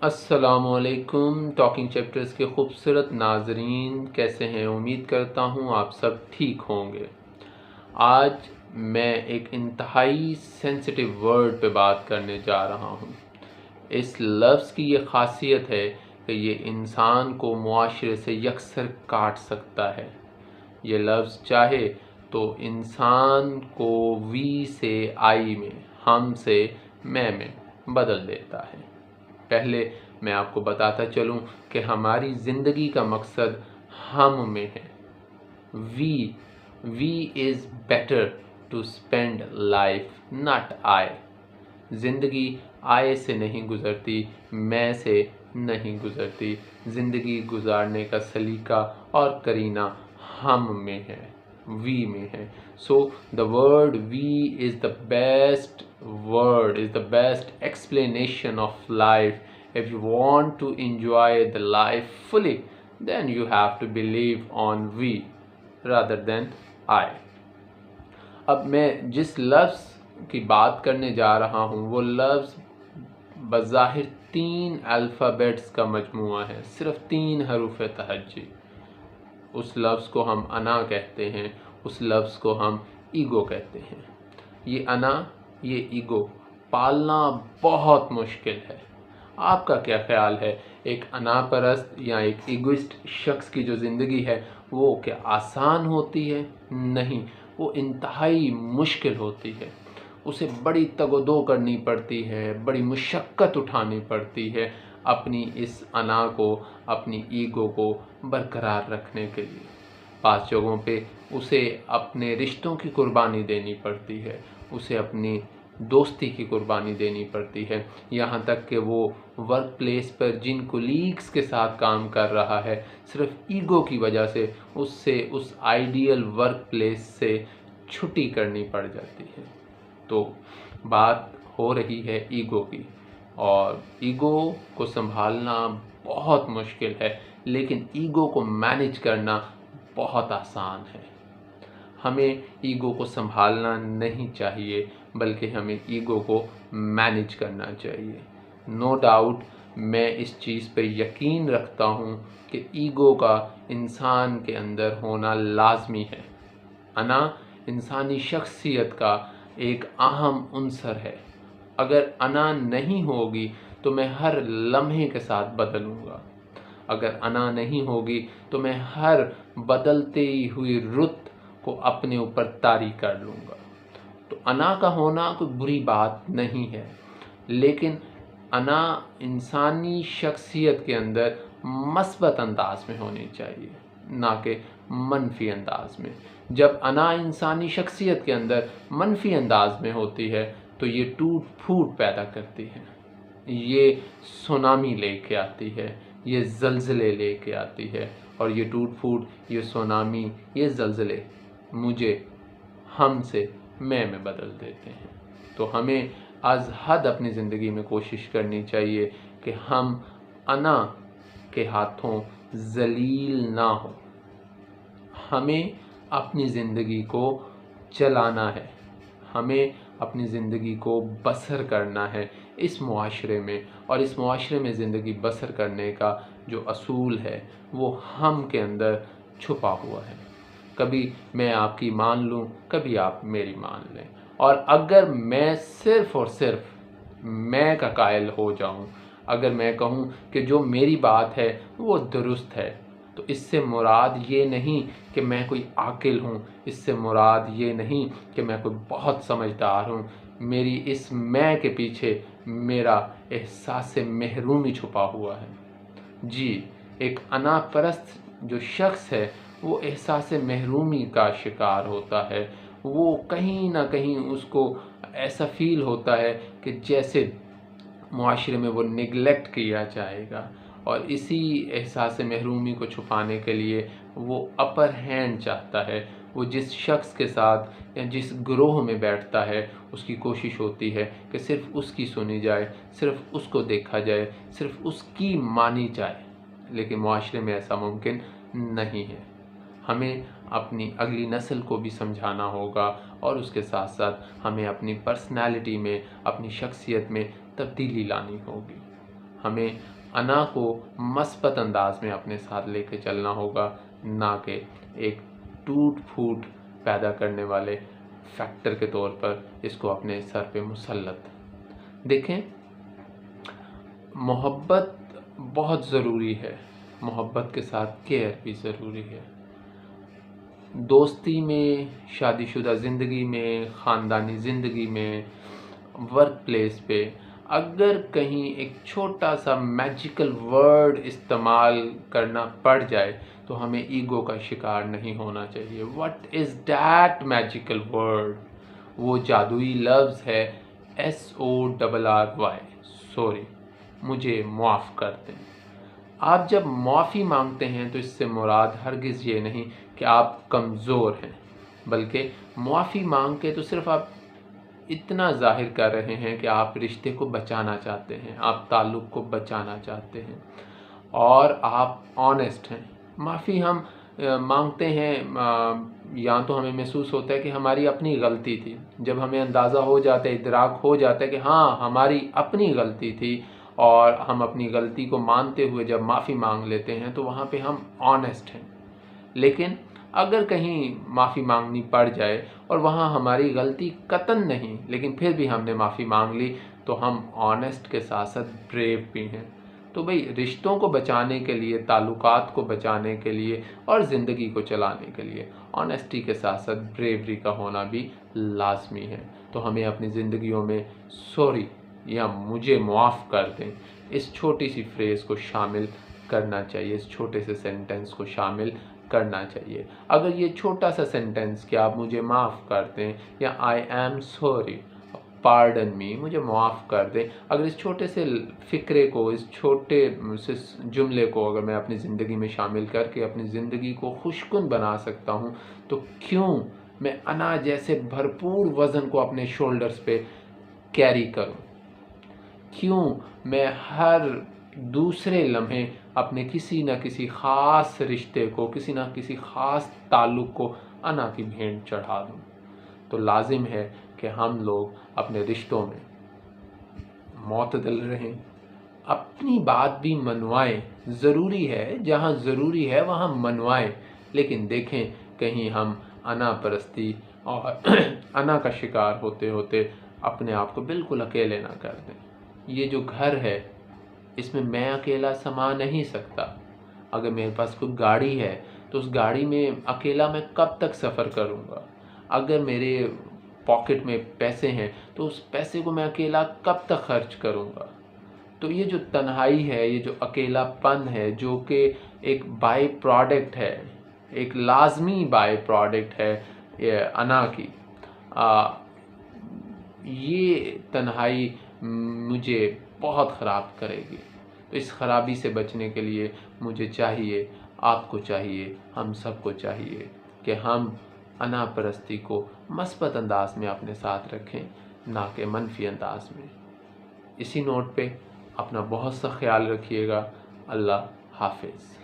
अस्सलामुअलैकुम talking chapters के खूबसूरत नाजरीन, कैसे हैं? उम्मीद करता हूँ आप सब ठीक होंगे। आज मैं एक इंतहाई सेंसिटिव वर्ड पे बात करने जा रहा हूँ। इस लफ्ज़ की ये ख़ासियत है कि ये इंसान को मुआशरे से यकसर काट सकता है। ये लफ्ज़ चाहे तो इंसान को वी से आई में, हम से मैं में बदल देता है। पहले मैं आपको बताता चलूं कि हमारी ज़िंदगी का मकसद हम में है। We is better to spend life not I. ज़िंदगी आय से नहीं गुज़रती, मैं से नहीं गुज़रती। ज़िंदगी गुजारने का सलीका और करीना हम में है, वी में है। So the word V is the best word, is the best explanation of life. If you want to enjoy the life fully, then you have to believe on we rather than I. अब मैं जिस लफ्ज़ की बात करने जा रहा हूँ वो लफ्ज़ बज़ाहिर 3 अल्फ़ाबेट्स का मजमूआ है, सिर्फ 3 हरूफ तहज्जी। उस लफ्ज़ को हम अना कहते हैं, उस लफ्ज़ को हम ईगो कहते हैं। ये अना, ये ईगो पालना बहुत मुश्किल है। आपका क्या ख्याल है, एक अनापरस्त या एक ईगोइस्ट शख्स की जो ज़िंदगी है वो क्या आसान होती है? नहीं, वो इंतहाई मुश्किल होती है। उसे बड़ी तगोदो करनी पड़ती है, बड़ी मुशक्क़त उठानी पड़ती है अपनी इस अना को, अपनी ईगो को बरकरार रखने के लिए। पास जगहों पे उसे अपने रिश्तों की कुर्बानी देनी पड़ती है, उसे अपनी दोस्ती की कुर्बानी देनी पड़ती है, यहाँ तक कि वो वर्क प्लेस पर जिन कोलीग्स के साथ काम कर रहा है, सिर्फ ईगो की वजह से उससे उस आइडियल वर्क प्लेस से छुट्टी करनी पड़ जाती है। तो बात हो रही है ईगो की, और ईगो को संभालना बहुत मुश्किल है, लेकिन ईगो को मैनेज करना बहुत आसान है। हमें ईगो को संभालना नहीं चाहिए, बल्कि हमें ईगो को मैनेज करना चाहिए। नो डाउट मैं इस चीज़ पर यकीन रखता हूँ कि ईगो का इंसान के अंदर होना लाजमी है। अना इंसानी शख्सियत का एक अहम उन्सर है। अगर अना नहीं होगी तो मैं हर लम्हे के साथ बदलूँगा। अगर अना नहीं होगी तो मैं हर बदलती हुई रुत को अपने ऊपर तारी कर लूँगा। तो अना का होना कोई बुरी बात नहीं है, लेकिन अना इंसानी शख्सियत के अंदर मस्बत अंदाज में होनी चाहिए, ना कि मनफी अंदाज में। जब अना इंसानी शख्सियत के अंदर मनफी अंदाज में होती है तो ये टूट फूट पैदा करती है, ये सुनामी लेके आती है, ये ज़लज़ले लेके आती है, और ये टूट फूट, ये सुनामी, ये ज़लज़ले मुझे, हमसे मैं में बदल देते हैं। तो हमें आज हद अपनी ज़िंदगी में कोशिश करनी चाहिए कि हम अना के हाथों ज़लील ना हो। हमें अपनी ज़िंदगी को चलाना है, हमें अपनी ज़िंदगी को बसर करना है इस मुआशरे में, और इस मुआशरे में ज़िंदगी बसर करने का जो असूल है वो हम के अंदर छुपा हुआ है। कभी मैं आपकी मान लूँ, कभी आप मेरी मान लें, और अगर मैं सिर्फ़ और सिर्फ मैं का कायल हो जाऊँ, अगर मैं कहूँ कि जो मेरी बात है वो दुरुस्त है, तो इससे मुराद ये नहीं कि मैं कोई आकिल हूँ, इससे मुराद ये नहीं कि मैं कोई बहुत समझदार हूँ। मेरी इस मैं के पीछे मेरा एहसास महरूमी छुपा हुआ है। जी, एक अना परस्त जो शख्स है वो एहसास महरूमी का शिकार होता है। वो कहीं ना कहीं उसको ऐसा फ़ील होता है कि जैसे मुआशरे में वो निगलेक्ट किया जाएगा, और इसी एहसास महरूमी को छुपाने के लिए वो अपर हैंड चाहता है। वो जिस शख्स के साथ या जिस ग्रोह में बैठता है उसकी कोशिश होती है कि सिर्फ़ उसकी सुनी जाए, सिर्फ़ उसको देखा जाए, सिर्फ़ उसकी मानी जाए, लेकिन मुआशरे में ऐसा मुमकिन नहीं है। हमें अपनी अगली नस्ल को भी समझाना होगा, और उसके साथ साथ हमें अपनी पर्सनैलिटी में, अपनी शख्सियत में तब्दीली लानी होगी। हमें अना को मस्बत अंदाज में अपने साथ लेके चलना होगा, ना कि एक टूट फूट पैदा करने वाले फैक्टर के तौर पर इसको अपने सर पे मुसल्लत। देखें, मोहब्बत बहुत ज़रूरी है, मोहब्बत के साथ केयर भी ज़रूरी है। दोस्ती में, शादीशुदा ज़िंदगी में, ख़ानदानी ज़िंदगी में, वर्क प्लेस पे अगर कहीं एक छोटा सा मैजिकल वर्ड इस्तेमाल करना पड़ जाए तो हमें ईगो का शिकार नहीं होना चाहिए। What is that magical word? वो जादुई लफ्ज़ है SORRY, सॉरी, मुझे माफ़ कर दें। आप जब माफ़ी मांगते हैं तो इससे मुराद हरगिज़ ये नहीं कि आप कमज़ोर हैं, बल्कि माफ़ी मांग के तो सिर्फ़ आप इतना ज़ाहिर कर रहे हैं कि आप रिश्ते को बचाना चाहते हैं, आप ताल्लुक़ को बचाना चाहते हैं और आप ऑनेस्ट हैं। माफ़ी हम मांगते हैं या तो हमें महसूस होता है कि हमारी अपनी गलती थी। जब हमें अंदाज़ा हो जाता है, इदराक हो जाता है कि हाँ हमारी अपनी गलती थी और हम अपनी गलती को मानते हुए जब माफ़ी मांग लेते हैं तो वहाँ पे हम ऑनेस्ट हैं। लेकिन अगर कहीं माफ़ी मांगनी पड़ जाए और वहाँ हमारी गलती कतन नहीं, लेकिन फिर भी हमने माफ़ी मांग ली, तो हम ऑनेस्ट के साथ साथ ब्रेव भी हैं। तो भाई, रिश्तों को बचाने के लिए, ताल्लुकात को बचाने के लिए और ज़िंदगी को चलाने के लिए ऑनेस्टी के साथ साथ ब्रेवरी का होना भी लाजमी है। तो हमें अपनी ज़िंदगियों में सॉरी या मुझे माफ़ कर दें, इस छोटी सी फ्रेज़ को शामिल करना चाहिए, इस छोटे से सेंटेंस को शामिल करना चाहिए। अगर ये छोटा सा सेंटेंस कि आप मुझे माफ़ कर दें या I am sorry, pardon me, मुझे माफ़ कर दें, अगर इस छोटे से फ़िक्रे को, इस छोटे से जुमले को अगर मैं अपनी ज़िंदगी में शामिल करके अपनी ज़िंदगी को खुशकुन बना सकता हूँ, तो क्यों मैं अना जैसे भरपूर वज़न को अपने शोल्डर्स पे कैरी करूँ? क्यों मैं हर दूसरे लम्हे अपने किसी न किसी ख़ास रिश्ते को, किसी न किसी ख़ास ताल्लुक़ को अना की भेंट चढ़ा दूँ? तो लाजिम है कि हम लोग अपने रिश्तों में मोतदल रहें, अपनी बात भी मनवाएं। ज़रूरी है, जहाँ ज़रूरी है वहाँ मनवाएं, लेकिन देखें कहीं हम अना परस्ती और अना का शिकार होते होते अपने आप को बिल्कुल अकेले ना कर दें। ये जो घर है, इसमें मैं अकेला समा नहीं सकता। अगर मेरे पास कोई गाड़ी है तो उस गाड़ी में अकेला मैं कब तक सफ़र करूँगा? अगर मेरे पॉकेट में पैसे हैं तो उस पैसे को मैं अकेला कब तक खर्च करूँगा? तो ये जो तन्हाई है, ये जो अकेलापन है, जो कि एक बाई प्रोडक्ट है, एक लाजमी बाई प्रोडक्ट है ये अना की, ये तन्हाई मुझे बहुत ख़राब करेगी। तो इस ख़राबी से बचने के लिए मुझे चाहिए, आपको चाहिए, हम सबको चाहिए कि हम अना परस्ती को मस्बत अंदाज में अपने साथ रखें, ना कि मनफी अंदाज में। इसी नोट पे अपना बहुत सा ख्याल रखिएगा। अल्लाह हाफिज़।